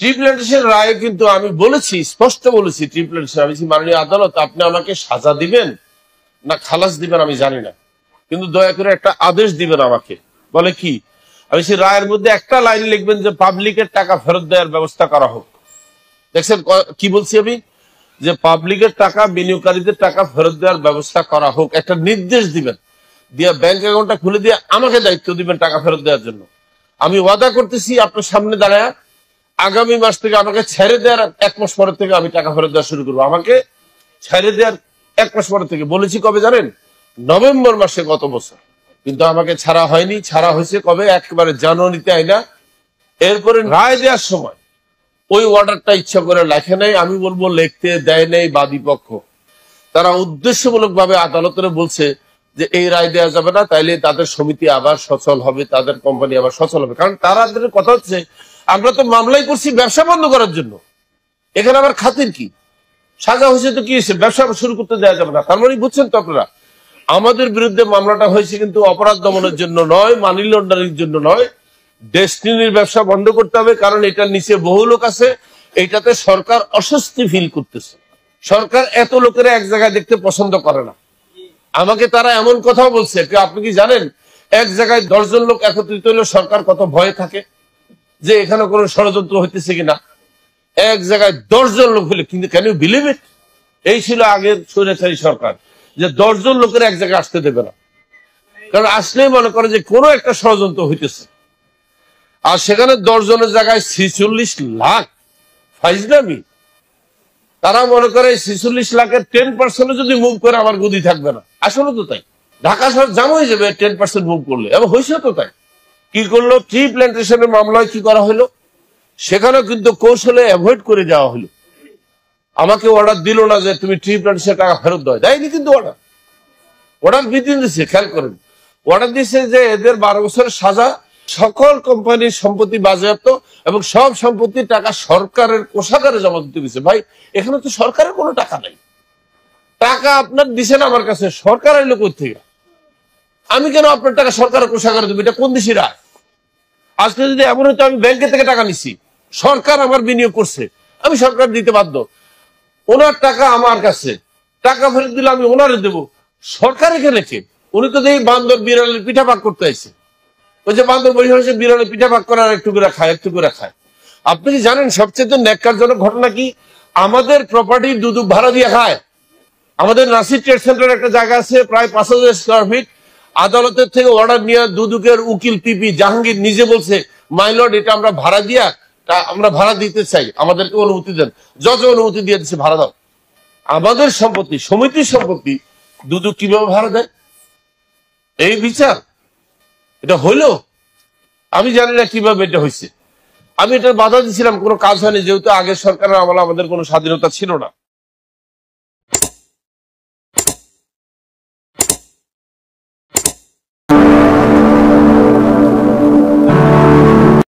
Tree plantation রায়ে কিন্তু আমি বলেছি, স্পষ্ট বলেছি, ট্রি প্ল্যান্টেশন আমি মাননীয় আদালত আপনি আমাকে সাজা দিবেন না খালাস দিবেন আমি জানি না, কিন্তু দয়া করে একটা আদেশ দিবেন আমাকে। বলে কি, আমি সেই রায়ের মধ্যে একটা লাইন লিখবেন যে পাবলিকের টাকা ফেরত দেওয়ার ব্যবস্থা করা হোক। দেখছেন কি বলছি আমি, যে পাবলিকের টাকা, বিনিয়োগকারীদের টাকা ফেরত দেওয়ার ব্যবস্থা করা হোক, একটা নির্দেশ দিবেন, দিয়ে ব্যাংক অ্যাকাউন্টটা খুলে দিয়ে আমাকে দায়িত্ব দিবেন টাকা ফেরত দেওয়ার জন্য। আমি ওয়াদা করতেছি আপনার সামনে দাঁড়ায় আগামী মাস থেকে আমাকে ছেড়ে দেওয়ার 1 মাস পরের থেকে আমি টাকা ফেরত দেওয়া শুরু করবো। আমাকে ছেড়ে দেওয়ার 1 মাস পরের থেকে বলেছি কবে জানেন? নভেম্বর মাসে গত বছর। কিন্তু আমাকে ছাড়া হয়নি, ছাড়া হয়েছে কবে? একেবারে জানুয়ারিতে আইনা। এরপরে রায় দেওয়ার সময় ওই অর্ডারটা ইচ্ছা করে লেখে নাই, আমি বলবো লিখতে দেয় নাই বাদী পক্ষ। তারা উদ্দেশ্যমূলক ভাবে আদালতের বলছে যে এই রায় দেওয়া যাবে না, তাইলে তাদের সমিতি আবার সচল হবে, তাদের কোম্পানি আবার সচল হবে। কারণ তাদের কথা হচ্ছে আমরা তো মামলাই করছি ব্যবসা বন্ধ করার জন্য, এখানে আবার খাতির কি? সাজা হয়েছে তো কি হয়েছে? ব্যবসা শুরু করতে দেওয়া যাবে না। তার মানে বুঝছেন তো আপনারা, আমাদের বিরুদ্ধে মামলাটা হয়েছে কিন্তু অপরাধ দমনের জন্য নয়, মানি লন্ডারিং জন্য নয়, ডেস্টিনির ব্যবসা বন্ধ করতে হবে। কারণ এটার নিচে বহু লোক আছে, এইটাতে সরকার অস্বস্তি ফিল করতেছে। সরকার এত লোকের এক জায়গায় দেখতে পছন্দ করে না। আমাকে তারা এমন কথাও বলছে, আপনি কি জানেন এক জায়গায় 10 জন লোক একত্রিত হলে সরকার কত ভয়ে থাকে যে এখানে কোনো ষড়যন্ত্র হইতেছে কিনা। এক জায়গায় 10 জন লোক হলে, কিন্তু ক্যান ইউ বিলিভ ইট, এই ছিল আগের স্বৈরাচারী সরকার, যে 10 জন লোকের এক জায়গায় আসতে দেবে না। কারণ আসলেই মনে করে যে কোনো একটা ষড়যন্ত্র হইতেছে। আর সেখানে 10 জনের জায়গায় 46 লাখ ফাইজলামি। তারা মনে করে 46 লাখের 10% যদি মুভ করে আমার গদি থাকবে না। আসলে তো তাই, ঢাকা শহর জাম হয়ে যাবে 10% মুভ করলে, এবং হয়েছে তো তাই। কি করলো? ট্রি প্ল্যান্টেশনের মামলায় কি করা হলো, সেখানে কিন্তু কৌশলে অ্যাভয়েড করে যাওয়া হলো। আমাকে অর্ডার দিল না যে তুমি ট্রি প্ল্যান্টেশনের টাকা ফেরত দাও, দেয়নি কিন্তু অর্ডার বিধিয়ে দিচ্ছে। খেয়াল করেন, অর্ডার দিচ্ছে যে এদের 12 বছরের সাজা, সকল কোম্পানির সম্পত্তি বাজেয়াপ্ত এবং সব সম্পত্তির টাকা সরকারের কোষাগারে জমা দিতে দিচ্ছে। ভাই, এখানে তো সরকারের কোনো টাকা নাই, টাকা আপনার দিচ্ছেন আমার কাছে, সরকার এলো কোথেকে? আমি কেন আপনার টাকা সরকারের কোষাগারে দেবো? এটা কোন দেশের রায়? আজকে যদি এমন হতো আমি ব্যাংকে থেকে টাকা নিছি, সরকার আমার বিনিয়োগ করছে, আমি সরকার দিতে বাধ্য, ওনার টাকা আমার কাছে, টাকা ফেরত দিলে আমি ওনারে দেবো, সরকার এখানে কে? উনি তো দেখি বান্দর বিড়ালের পিঠা ভাগ করতে আসছে। ওই যে বান্দর বসে বসে বিড়ালের পিঠা ভাগ করার একটু করে খায়, একটু করে খায়। আপনি কি জানেন সবচেয়ে ন্যাক্কারজনক ঘটনা কি? আমাদের প্রপার্টি দুদক ভাড়া দিয়ে খায়। আমাদের নাসির ট্রেড সেন্টার একটা জায়গা আছে প্রায় 5000 স্কয়ার ফিট, আদালতের থেকে অর্ডার নিয়ে দুদকের উকিল পিপি জাহাঙ্গীর নিজে বলছে, মাই লর্ড, এটা আমরা ভাড়া দিয়া, আমরা ভাড়া দিতে চাই, আমাদেরকে অনুমতি দেন। জজ অনুমতি দিয়ে দিচ্ছে, ভাড়া দাও। আমাদের সম্পত্তি, সমিতির সম্পত্তি দুদক কিভাবে ভাড়া দেয়? এই বিচার এটা হইল? আমি জানি না কিভাবে এটা হয়েছে। আমি এটার বাধা দিয়েছিলাম, কোনো কাজ হয়নি, যেহেতু আগের সরকারের আমলে আমাদের কোনো স্বাধীনতা ছিল না।